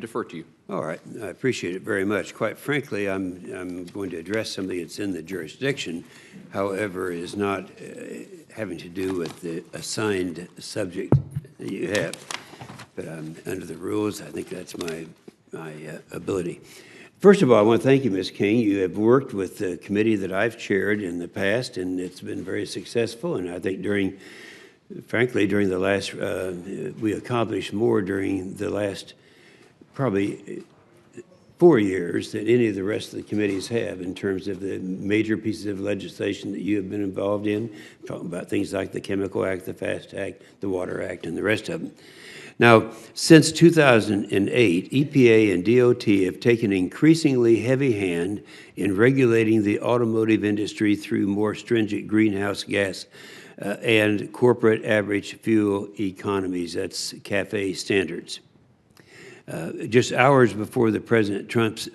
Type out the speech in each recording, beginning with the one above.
defer to you. All right. I appreciate it very much. Quite frankly, I'm going to address something that's in the jurisdiction, however, is not having to do with the assigned subject that you have. But under the rules, I think that's my ability. First of all, I want to thank you, Ms. King. You have worked with the committee that I've chaired in the past, and it's been very successful. And I think frankly, during the last, we accomplished more during the last probably 4 years than any of the rest of the committees have in terms of the major pieces of legislation that you have been involved in, talking about things like the Chemical Act, the FAST Act, the Water Act, and the rest of them. Now, since 2008, EPA and DOT have taken an increasingly heavy hand in regulating the automotive industry through more stringent greenhouse gas and corporate average fuel economies. That's CAFE standards. Just hours before President Trump's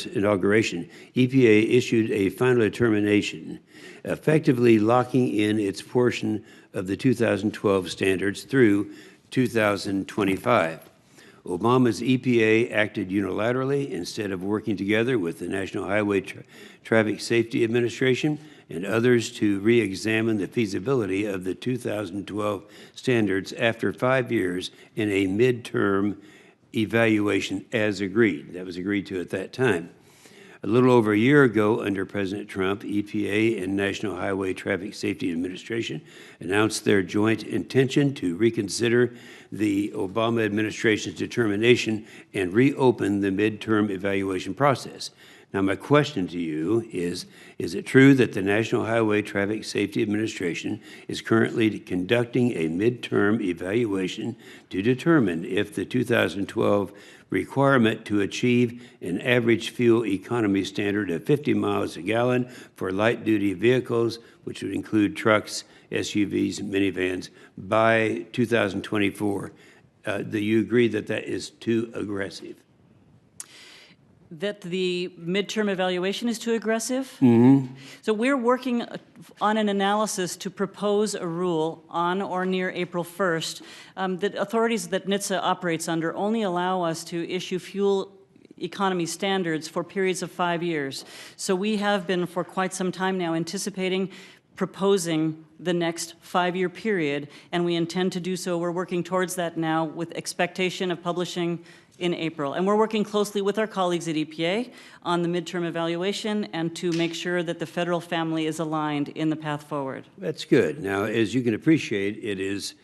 inauguration, EPA issued a final determination, effectively locking in its portion of the 2012 standards through 2025. Obama's EPA acted unilaterally instead of working together with the National Highway Traffic Safety Administration and others to re-examine the feasibility of the 2012 standards after 5 years in a midterm evaluation as agreed. That was agreed to at that time. A little over a year ago, under President Trump, EPA and National Highway Traffic Safety Administration announced their joint intention to reconsider the Obama administration's determination and reopen the midterm evaluation process. Now, my question to you is it true that the National Highway Traffic Safety Administration is currently conducting a midterm evaluation to determine if the 2012 requirement to achieve an average fuel economy standard of 50 miles a gallon for light-duty vehicles, which would include trucks, SUVs, and minivans, by 2024, do you agree that that is too aggressive? That the midterm evaluation is too aggressive? Mm-hmm. So we're working on an analysis to propose a rule on or near April 1st. The authorities that NHTSA operates under only allow us to issue fuel economy standards for periods of 5 years. So we have been for quite some time now anticipating proposing the next 5-year period, and we intend to do so. We're working towards that now with expectation of publishing in April. And we're working closely with our colleagues at EPA on the midterm evaluation and to make sure that the federal family is aligned in the path forward. That's good. Now, as you can appreciate, it is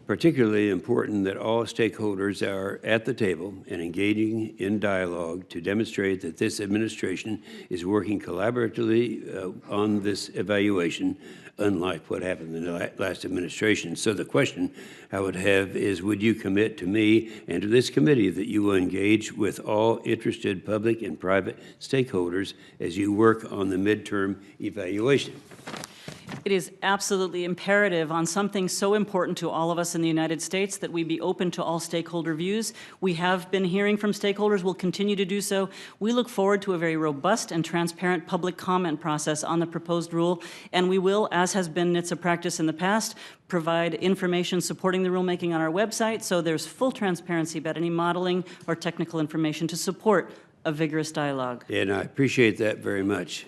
particularly important that all stakeholders are at the table and engaging in dialogue to demonstrate that this administration is working collaboratively on this evaluation, unlike what happened in the last administration. So the question I would have is, would you commit to me and to this committee that you will engage with all interested public and private stakeholders as you work on the midterm evaluation? It is absolutely imperative on something so important to all of us in the United States that we be open to all stakeholder views. We have been hearing from stakeholders. We'll continue to do so. We look forward to a very robust and transparent public comment process on the proposed rule, and we will, as has been NHTSA practice in the past, provide information supporting the rulemaking on our website, so there's full transparency about any modeling or technical information to support a vigorous dialogue. And I appreciate that very much.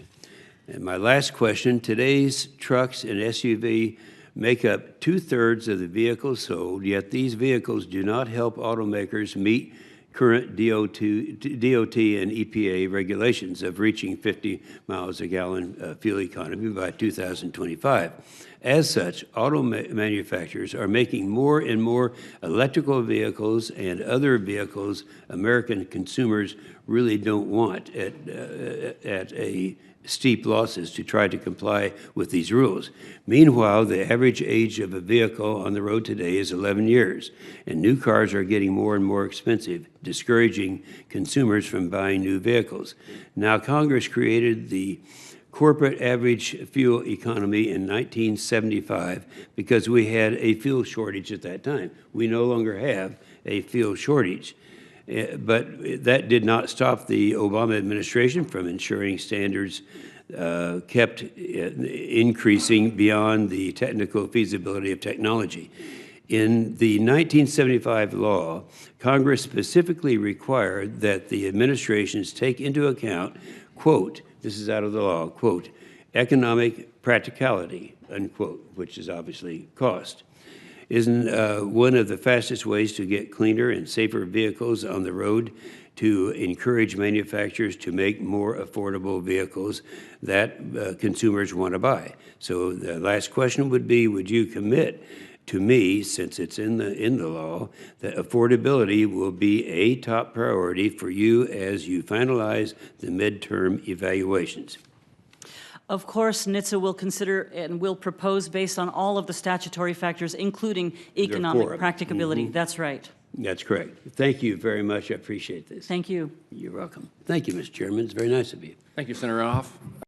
And my last question, today's trucks and SUV make up 2/3 of the vehicles sold, yet these vehicles do not help automakers meet current DOT and EPA regulations of reaching 50 miles a gallon fuel economy by 2025. As such, auto manufacturers are making more and more electrical vehicles and other vehicles American consumers really don't want at a steep losses to try to comply with these rules. Meanwhile, the average age of a vehicle on the road today is 11 years, and new cars are getting more and more expensive, discouraging consumers from buying new vehicles. Now, Congress created the corporate average fuel economy in 1975 because we had a fuel shortage at that time. We no longer have a fuel shortage. But that did not stop the Obama administration from ensuring standards kept increasing beyond the technical feasibility of technology. In the 1975 law, Congress specifically required that the administrations take into account, quote, this is out of the law, quote, economic practicality, unquote, which is obviously cost. Isn't one of the fastest ways to get cleaner and safer vehicles on the road to encourage manufacturers to make more affordable vehicles that consumers want to buy? So the last question would be, would you commit to me, since it's in the law, that affordability will be a top priority for you as you finalize the midterm evaluations? Of course, NHTSA will consider and will propose based on all of the statutory factors, including economic practicability. That's right. That's correct. Thank you very much. I appreciate this. Thank you. You're welcome. Thank you, Mr. Chairman. It's very nice of you. Thank you, Senator Inhofe.